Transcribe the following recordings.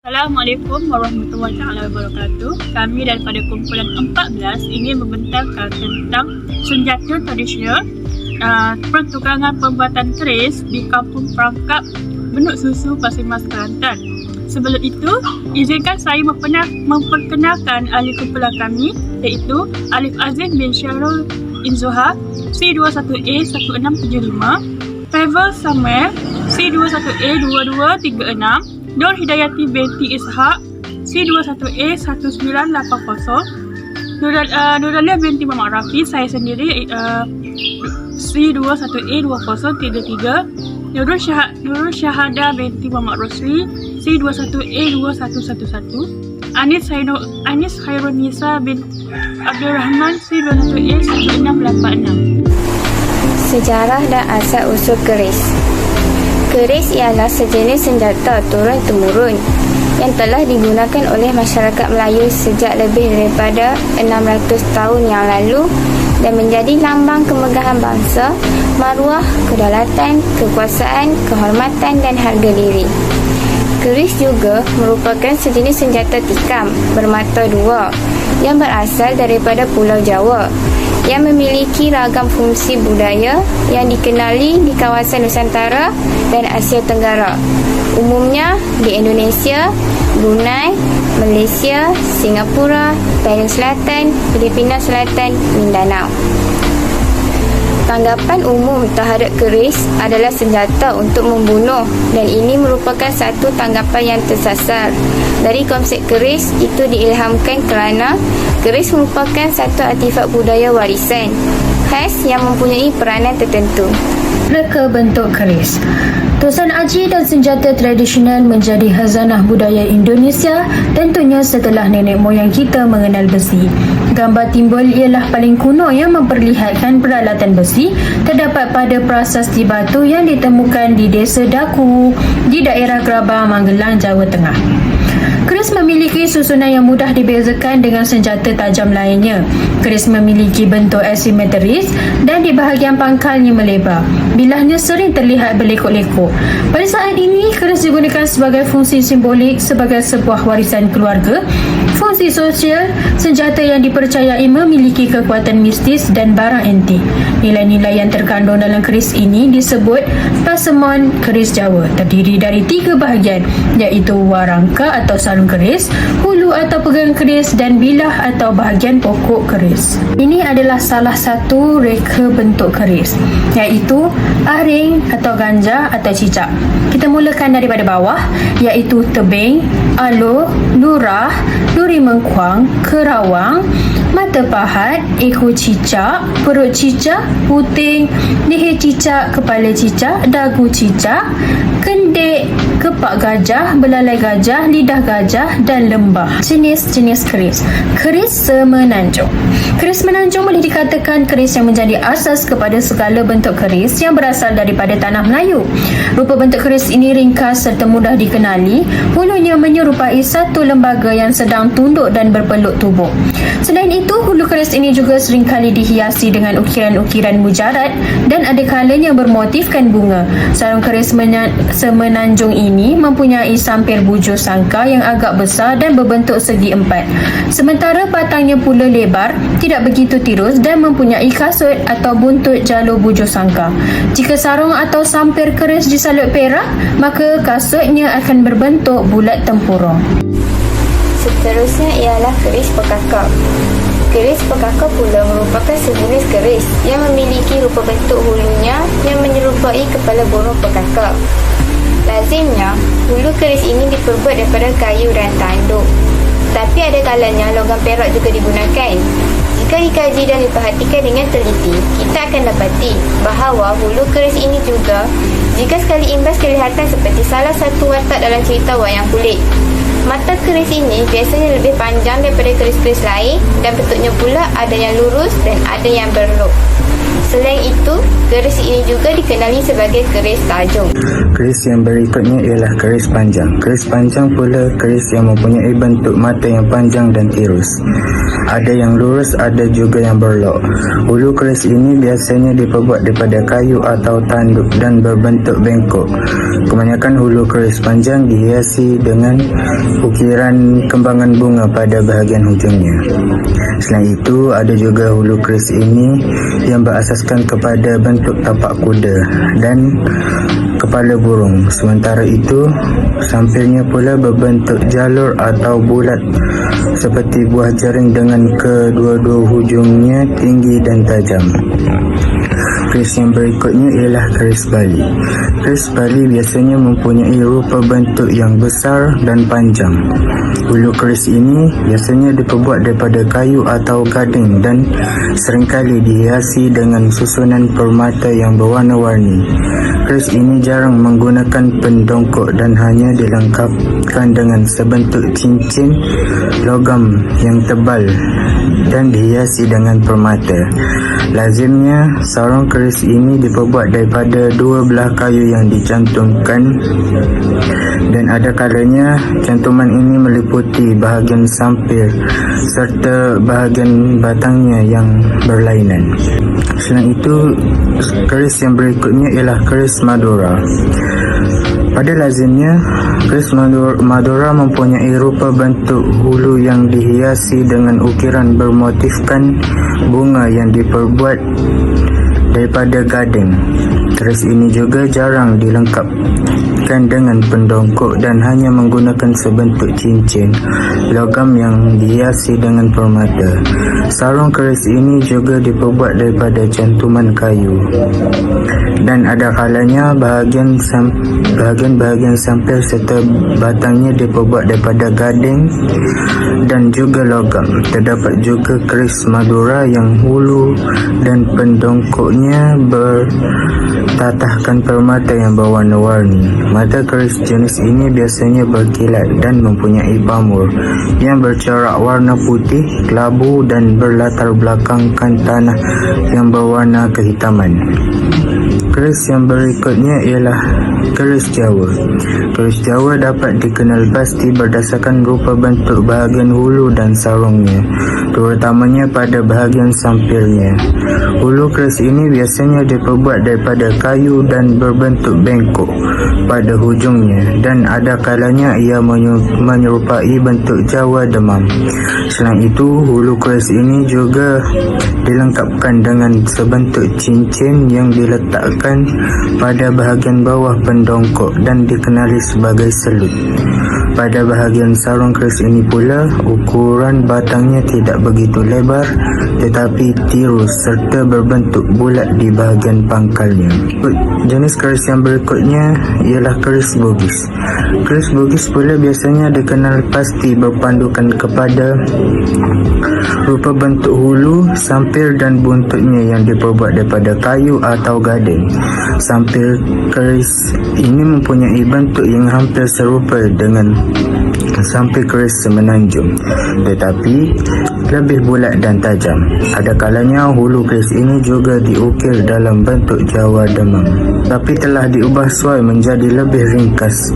Assalamualaikum warahmatullahi wabarakatuh. Kami daripada kumpulan 14 ingin membentangkan tentang senjata tradisional pertukangan pembuatan keris di Kampung Perangkap, Benuk Susu, Pasir Mas, Kelantan. Sebelum itu, izinkan saya memperkenalkan ahli kumpulan kami, iaitu Alif Aziz bin Syarul Inzoha, C21A1675, Favour Samuel, C21A2236, Nur Hidayati binti Ishak, C21A1980, Nuralia binti Muhammad Rafi, saya sendiri C21A2033, Nurul Syahada binti Muhammad Rosli, C21A2111, Anis Khairunisa bin Abdul Rahman, C21A1686. Sejarah dan asal-usul keris. Keris ialah sejenis senjata turun-temurun yang telah digunakan oleh masyarakat Melayu sejak lebih daripada 600 tahun yang lalu dan menjadi lambang kemegahan bangsa, maruah, kedaulatan, kekuasaan, kehormatan dan harga diri. Keris juga merupakan sejenis senjata tikam bermata dua yang berasal daripada Pulau Jawa yang memiliki ragam fungsi budaya yang dikenali di kawasan Nusantara dan Asia Tenggara, umumnya di Indonesia, Brunei, Malaysia, Singapura, Thailand Selatan, Filipina Selatan, Mindanao. Tanggapan umum terhadap keris adalah senjata untuk membunuh dan ini merupakan satu tanggapan yang tersasar. Dari konsep keris itu diilhamkan kerana keris merupakan satu artifak budaya warisan khas yang mempunyai peranan tertentu. Reka bentuk keris. Tosan aji dan senjata tradisional menjadi khazanah budaya Indonesia tentunya setelah nenek moyang kita mengenal besi. Gambar timbul ialah paling kuno yang memperlihatkan peralatan besi terdapat pada prasasti batu yang ditemukan di Desa Daku di daerah Grabah, Magelang, Jawa Tengah. Keris memiliki susunan yang mudah dibezakan dengan senjata tajam lainnya. Keris memiliki bentuk asimetris dan di bahagian pangkalnya melebar. Bilahnya sering terlihat berlekuk-lekuk. Pada saat ini, keris digunakan sebagai fungsi simbolik sebagai sebuah warisan keluarga, fungsi sosial, senjata yang dipercayai memiliki kekuatan mistis dan barang antik. Nilai-nilai yang terkandung dalam keris ini disebut pasemon keris Jawa, terdiri dari 3 bahagian, iaitu warangka atau sarung keris, hulu atau pegang keris dan bilah atau bahagian pokok keris. Ini adalah salah satu reka bentuk keris, iaitu aring atau ganja atau cicak. Kita mulakan daripada bawah, iaitu tebing, alur, lurah, duri mengkuang, kerawang, mata pahat, ekor cicak, perut cicak, puting, leher cicak, kepala cicak, dagu cicak, kendik, kepak gajah, belalai gajah, lidah gajah dan lembah. Jenis-jenis keris. Keris semenanjung. Keris menanjung boleh dikatakan keris yang menjadi asas kepada segala bentuk keris yang berasal daripada tanah Melayu. Rupa bentuk keris ini ringkas serta mudah dikenali. Hulunya menyerupai satu lembaga yang sedang tunduk dan berpeluk tubuh. Selain itu, hulu keris ini juga seringkali dihiasi dengan ukiran-ukiran mujarad dan ada kalanya bermotifkan bunga. Sarung keris semenanjung ini mempunyai sampir bujur sangka yang agak besar dan berbentuk segi empat. Sementara batangnya pula lebar, tidak begitu tirus dan mempunyai kasut atau buntut jalur bujur sangka. Jika sarung atau sampir keris disalut perak, maka kasutnya akan berbentuk bulat tempurung. Seterusnya ialah keris pekakak. Keris pekakak pula merupakan sejenis keris yang memiliki rupa bentuk hulunya yang menyerupai kepala burung pekakak. Lazimnya, hulu keris ini diperbuat daripada kayu dan tanduk. Tapi ada kalanya logam perak juga digunakan. Jika dikaji dan diperhatikan dengan teliti, kita akan dapati bahawa hulu keris ini juga jika sekali imbas kelihatan seperti salah satu watak dalam cerita wayang kulit. Mata keris ini biasanya lebih panjang daripada keris-keris lain dan bentuknya pula ada yang lurus dan ada yang berlok. Selain itu, keris ini juga dikenali sebagai keris tajung. Keris yang berikutnya ialah keris panjang. Keris panjang pula keris yang mempunyai bentuk mata yang panjang dan tirus. Ada yang lurus, ada juga yang berlok. Hulu keris ini biasanya diperbuat daripada kayu atau tanduk dan berbentuk bengkok. Kebanyakan hulu keris panjang dihiasi dengan ukiran kembangan bunga pada bahagian hujungnya. Selain itu, ada juga hulu keris ini yang berasaskan kepada bentuk tapak kuda dan kepala burung. Sementara itu, sampirnya pula berbentuk jalur atau bulat seperti buah jaring dengan kedua-dua hujungnya tinggi dan tajam. Keris yang berikutnya ialah keris Bali. Keris Bali biasanya mempunyai rupa bentuk yang besar dan panjang. Hulu keris ini biasanya diperbuat daripada kayu atau gading dan seringkali dihiasi dengan susunan permata yang berwarna-warni. Keris ini jarang menggunakan pendongkok dan hanya dilengkapkan dengan sebentuk cincin logam yang tebal dan dihiasi dengan permata. Lazimnya, sarung keris ini diperbuat daripada dua belah kayu yang dicantumkan, dan ada kalanya cantuman ini meliputi bahagian sampir serta bahagian batangnya yang berlainan. Selain itu, keris yang berikutnya ialah keris Madura. Pada lazimnya, keris Madura mempunyai rupa bentuk hulu yang dihiasi dengan ukiran bermotifkan bunga yang diperbuat daripada gading. Keris ini juga jarang dilengkapkan dengan pendongkok dan hanya menggunakan sebentuk cincin logam yang dihiasi dengan permata. Sarung keris ini juga diperbuat daripada cantuman kayu, dan ada kalanya bahagian sampir serta batangnya diperbuat daripada gading dan juga logam. Terdapat juga keris Madura yang hulu dan pendongkoknya bertatahkan permata yang berwarna-warni. Mata keris jenis ini biasanya berkilat dan mempunyai pamur yang bercorak warna putih, kelabu dan berlatar belakangkan tanah yang berwarna kehitaman. Keris yang berikutnya ialah keris Jawa. Keris Jawa dapat dikenal pasti berdasarkan rupa bentuk bahagian hulu dan sarungnya, terutamanya pada bahagian sampirnya. Hulu keris ini biasanya diperbuat daripada kayu dan berbentuk bengkok pada hujungnya, dan ada kalanya ia menyerupai bentuk Jawa demam. Selain itu, hulu keris ini juga dilengkapkan dengan sebentuk cincin yang diletakkan pada bahagian bawah pendongkok dan dikenali sebagai selut. Pada bahagian sarung keris ini pula, ukuran batangnya tidak begitu lebar tetapi tirus serta berbentuk bulat di bahagian pangkalnya. Jenis keris yang berikutnya ialah keris Bugis. Keris Bugis pula biasanya dikenal pasti berpandukan kepada rupa bentuk hulu, sampir dan buntutnya yang diperbuat daripada kayu atau gading. Sampir keris ini mempunyai bentuk yang hampir serupa dengan sampir keris Semenanjung, tetapi lebih bulat dan tajam. Ada kalanya hulu keris ini juga diukir dalam bentuk Jawa demam, tapi telah diubah suai menjadi lebih ringkas.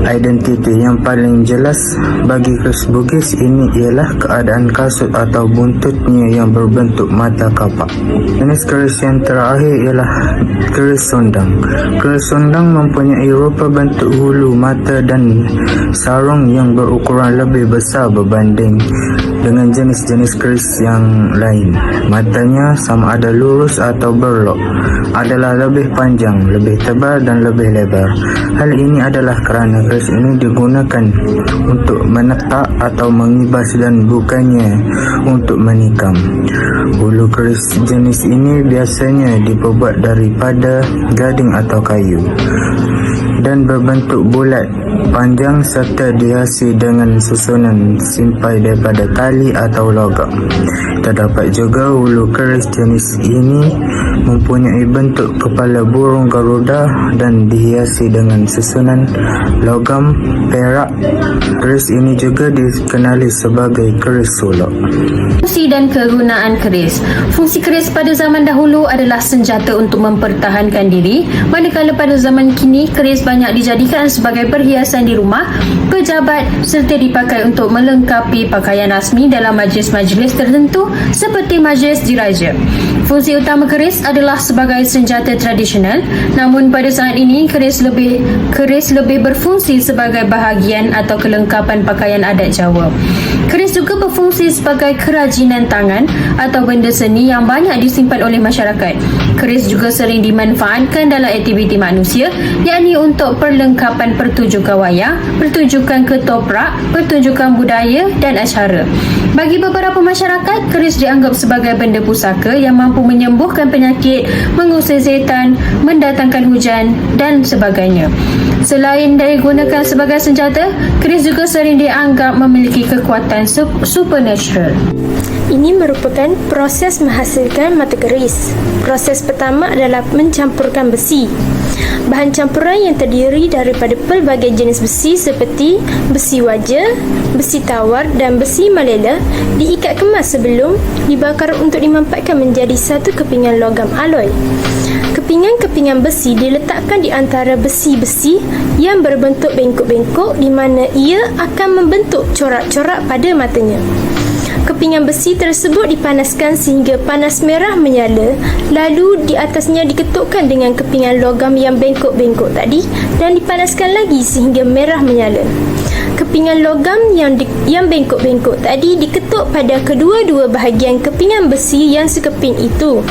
Identiti yang paling jelas bagi keris Bugis ini ialah keadaan kasut atau buntutnya yang berbentuk mata kapak. Jenis keris yang terakhir ialah keris Sondang. Keris Sondang mempunyai rupa bentuk hulu, mata dan sarung yang berukuran lebih besar berbanding dengan jenis-jenis keris yang lain. Matanya sama ada lurus atau berlok, adalah lebih panjang, lebih tebal dan lebih lebar. Hal ini adalah kerana keris ini digunakan untuk menetak atau mengibas dan bukannya untuk menikam. Hulu keris jenis ini biasanya diperbuat daripada gading atau kayu. dan berbentuk bulat, panjang serta dihiasi dengan susunan simpai daripada tali atau logam. Terdapat juga hulu keris jenis ini mempunyai bentuk kepala burung garuda dan dihiasi dengan susunan logam perak. Keris ini juga dikenali sebagai keris suluk. Fungsi dan kegunaan keris. Fungsi keris pada zaman dahulu adalah senjata untuk mempertahankan diri, manakala pada zaman kini keris banyak dijadikan sebagai perhiasan di rumah, pejabat serta dipakai untuk melengkapi pakaian rasmi dalam majlis-majlis tertentu seperti majlis diraja. Fungsi utama keris adalah sebagai senjata tradisional, namun pada saat ini keris lebih berfungsi sebagai bahagian atau kelengkapan pakaian adat Jawa. Keris juga berfungsi sebagai kerajinan tangan atau benda seni yang banyak disimpan oleh masyarakat. Keris juga sering dimanfaatkan dalam aktiviti manusia, yakni untuk perlengkapan pertunjukan wayang, pertunjukan ketoprak, pertunjukan budaya dan acara. Bagi beberapa masyarakat, keris dianggap sebagai benda pusaka yang mampu menyembuhkan penyakit, mengusir setan, mendatangkan hujan dan sebagainya. Selain digunakan sebagai senjata, keris juga sering dianggap memiliki kekuatan supernatural. Ini merupakan proses menghasilkan mata keris. Proses pertama adalah mencampurkan besi. Bahan campuran yang terdiri daripada pelbagai jenis besi seperti besi waja, besi tawar dan besi malela diikat kemas sebelum dibakar untuk dimampatkan menjadi satu kepingan logam alloy. Kepingan-kepingan besi diletakkan di antara besi-besi yang berbentuk bengkok-bengkok di mana ia akan membentuk corak-corak pada matanya. Kepingan besi tersebut dipanaskan sehingga panas merah menyala, lalu di atasnya diketukkan dengan kepingan logam yang bengkok-bengkok tadi dan dipanaskan lagi sehingga merah menyala. Kepingan logam yang bengkok-bengkok tadi diketuk pada kedua-dua bahagian kepingan besi yang sekeping itu.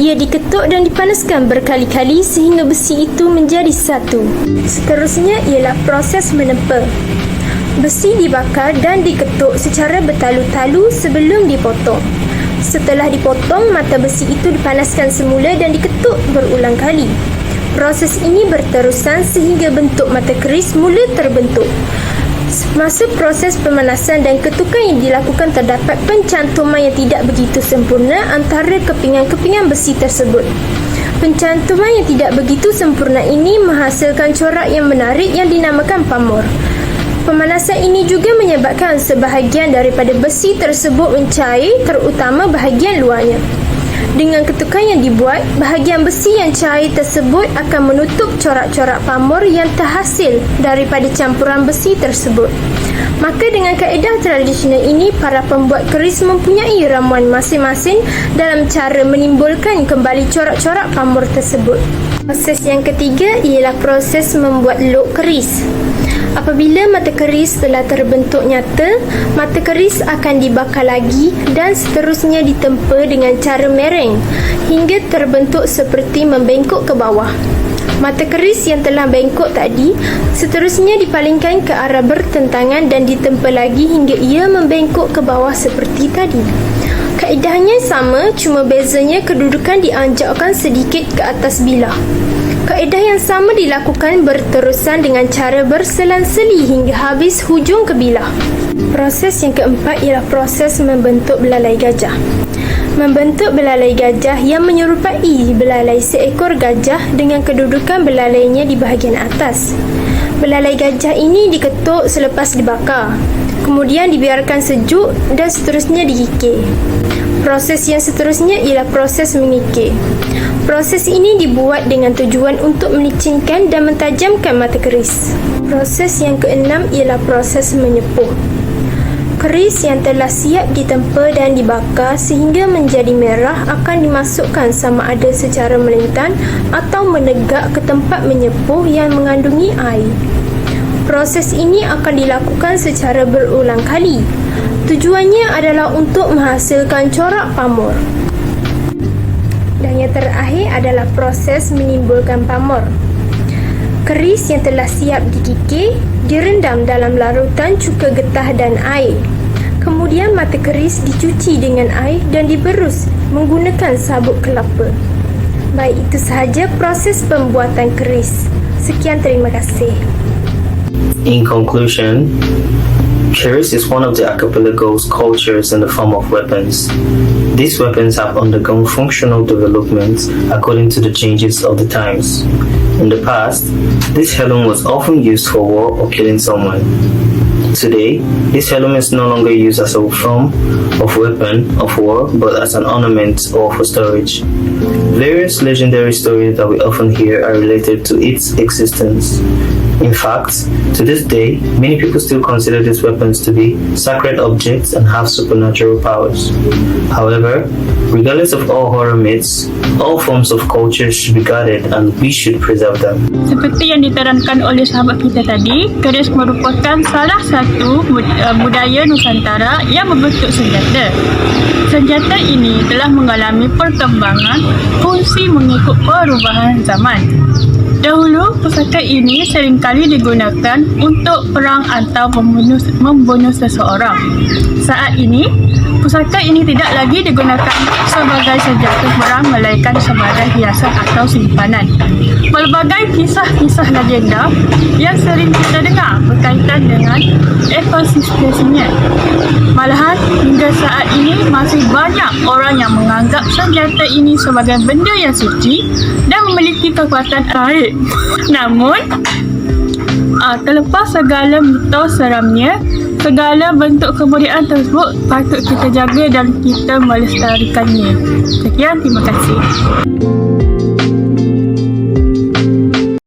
Ia diketuk dan dipanaskan berkali-kali sehingga besi itu menjadi satu. Seterusnya ialah proses menempa. Besi dibakar dan diketuk secara bertalu-talu sebelum dipotong. Setelah dipotong, mata besi itu dipanaskan semula dan diketuk berulang kali. Proses ini berterusan sehingga bentuk mata keris mula terbentuk. Semasa proses pemanasan dan ketukan yang dilakukan, terdapat pencantuman yang tidak begitu sempurna antara kepingan-kepingan besi tersebut. Pencantuman yang tidak begitu sempurna ini menghasilkan corak yang menarik yang dinamakan pamor. Pemanasan ini juga menyebabkan sebahagian daripada besi tersebut mencair, terutama bahagian luarnya. Dengan ketukan yang dibuat, bahagian besi yang cair tersebut akan menutup corak-corak pamor yang terhasil daripada campuran besi tersebut. Maka dengan kaedah tradisional ini, para pembuat keris mempunyai ramuan masing-masing dalam cara menimbulkan kembali corak-corak pamor tersebut. Proses yang ketiga ialah proses membuat lok keris. Apabila mata keris telah terbentuk nyata, mata keris akan dibakar lagi dan seterusnya ditempa dengan cara mereng hingga terbentuk seperti membengkok ke bawah. Mata keris yang telah bengkok tadi seterusnya dipalingkan ke arah bertentangan dan ditempa lagi hingga ia membengkok ke bawah seperti tadi. Kaedahnya sama, cuma bezanya kedudukan dianjakkan sedikit ke atas bilah. Kaedah yang sama dilakukan berterusan dengan cara berselang-seli hingga habis hujung ke bilah. Proses yang keempat ialah proses membentuk belalai gajah. Membentuk belalai gajah yang menyerupai belalai seekor gajah dengan kedudukan belalainya di bahagian atas. Belalai gajah ini diketuk selepas dibakar, kemudian dibiarkan sejuk dan seterusnya dikikir. Proses yang seterusnya ialah proses mengikir. Proses ini dibuat dengan tujuan untuk melicinkan dan mentajamkan mata keris. Proses yang keenam ialah proses menyepuh. Keris yang telah siap ditempa dan dibakar sehingga menjadi merah akan dimasukkan sama ada secara melintang atau menegak ke tempat menyepuh yang mengandungi air. Proses ini akan dilakukan secara berulang kali. Tujuannya adalah untuk menghasilkan corak pamor. Dan yang terakhir adalah proses menimbulkan pamor. Keris yang telah siap dikikir direndam dalam larutan cuka getah dan air. Kemudian mata keris dicuci dengan air dan diberus menggunakan sabuk kelapa. Baik, itu sahaja proses pembuatan keris. Sekian, terima kasih. In conclusion, keris is one of the archipelago's cultures in the form of weapons. These weapons have undergone functional developments according to the changes of the times. In the past, this heirloom was often used for war or killing someone. Today, this heirloom is no longer used as a form of weapon of war, but as an ornament or for storage. Various legendary stories that we often hear are related to its existence. In fact, to this day, many people still consider these weapons to be sacred objects and have supernatural powers. However, regardless of all horror myths, all forms of culture should be guarded and we should preserve them. Seperti yang diterangkan oleh sahabat kita tadi, keris merupakan salah satu budaya Nusantara yang membentuk senjata. Senjata ini telah mengalami perkembangan fungsi mengikut perubahan zaman. Dahulu, pusaka ini seringkali digunakan untuk perang atau membunuh seseorang. Saat ini, pusaka ini tidak lagi digunakan sebagai senjata perang melainkan sebagai hiasan atau simpanan. Pelbagai kisah-kisah legenda yang sering kita dengar berkaitan dengan ekosistemnya. Malahan, hingga saat ini masih banyak orang yang menganggap senjata ini sebagai benda yang suci dan memiliki kekuatan gaib. Namun, terlepas segala mitos seramnya, segala bentuk kemuliaan tersebut patut kita jaga dan kita melestarikannya. Sekian, terima kasih.